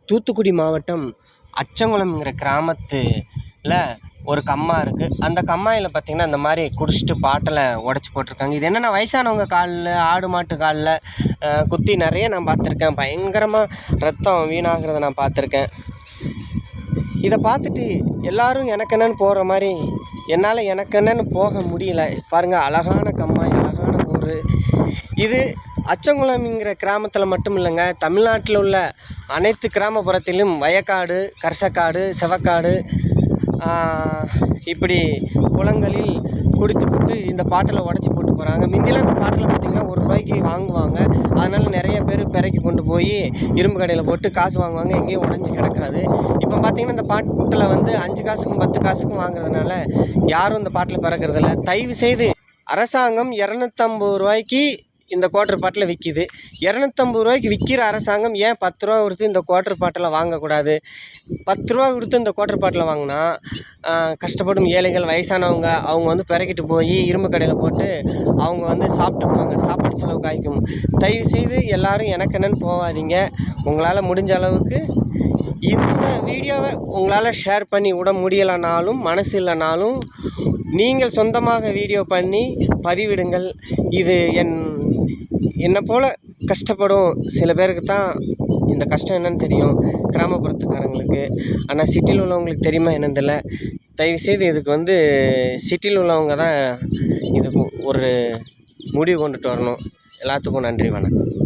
தூத்துக்குடி மாவட்டம் அச்சங்குளம்ங்கிற கிராமத்தில் ஒரு கம்மா இருக்குது. அந்த கம்மாயில் பார்த்திங்கன்னா இந்த மாதிரி குடிச்சிட்டு பாட்டில் உடச்சி போட்டிருக்காங்க. இது என்னென்னா வயசானவங்க காலில், ஆடு மாட்டு காலில் குத்தி நிறைய நான் பார்த்துருக்கேன். பயங்கரமாக ரத்தம் வீணாகிறத நான் பார்த்துருக்கேன். இதை பார்த்துட்டு எல்லோரும் எனக்கு என்னென்னு போகிற மாதிரி என்னால் எனக்கு என்னென்னு போக முடியல. பாருங்கள், அழகான கம்மாய், அழகான ஊர் இது. அச்சங்குளம்ங்கிற கிராமத்தில் மட்டும் இல்லைங்க, தமிழ்நாட்டில் உள்ள அனைத்து கிராமப்புறத்திலும் வயக்காடு, கரிசக்காடு, செவக்காடு, இப்படி குளங்களில் குடித்துவிட்டு இந்த பாட்டில் உடச்சி போட்டு போகிறாங்க. முந்திலாம் இந்த பாட்டில் பார்த்திங்கன்னா ₹1 வாங்குவாங்க. அதனால் நிறைய பேர் பிறக்கி கொண்டு போய் இரும்பு கடையில் போட்டு காசு வாங்குவாங்க. எங்கேயும் உடஞ்சி கிடக்காது. இப்போ பார்த்திங்கன்னா இந்த பாட்டில் 5 காசுக்கும் 10 காசுக்கும் வாங்குறதுனால யாரும் இந்த பாட்டில் பிறக்கிறதில்ல. தயவு செய்து அரசாங்கம் ₹250 இந்த குவார்ட்டர் பாட்டில் விற்கிது. ₹250 விற்கிற அரசாங்கம் ஏன் ₹10 கொடுத்து இந்த குவார்ட்டர் பாட்டில் வாங்கக்கூடாது? ₹10 கொடுத்து இந்த குவார்ட்டர் பாட்டில் வாங்கினா கஷ்டப்படும் ஏழைகள், வயசானவங்க, அவங்க பிறக்கிட்டு போய் இரும்பு கடையில் போட்டு அவங்க சாப்பிட்டுக்குவாங்க. சாப்பாடு செலவு காய்க்கும். தயவு செய்து எல்லோரும் எனக்கு என்னென்னு போகாதீங்க. உங்களால் முடிஞ்ச அளவுக்கு இந்த வீடியோவை உங்களால் ஷேர் பண்ணி விட முடியலைனாலும், மனசு இல்லைனாலும் நீங்கள் சொந்தமாக வீடியோ பண்ணி பதிவிடுங்கள். இது என்னை போல் கஷ்டப்படும் சில பேருக்கு தான் இந்த கஷ்டம் என்னன்னு தெரியும், கிராமப்புறத்துக்காரங்களுக்கு. ஆனால் சிட்டியில் உள்ளவங்களுக்கு தெரியுமா என்னன்னு தெரியல. தயவுசெய்து இதுக்கு சிட்டியில் உள்ளவங்க தான் இதுக்கு ஒரு முடிவு கொண்டுட்டு வரணும். எல்லாத்துக்கும் நன்றி, வணக்கம்.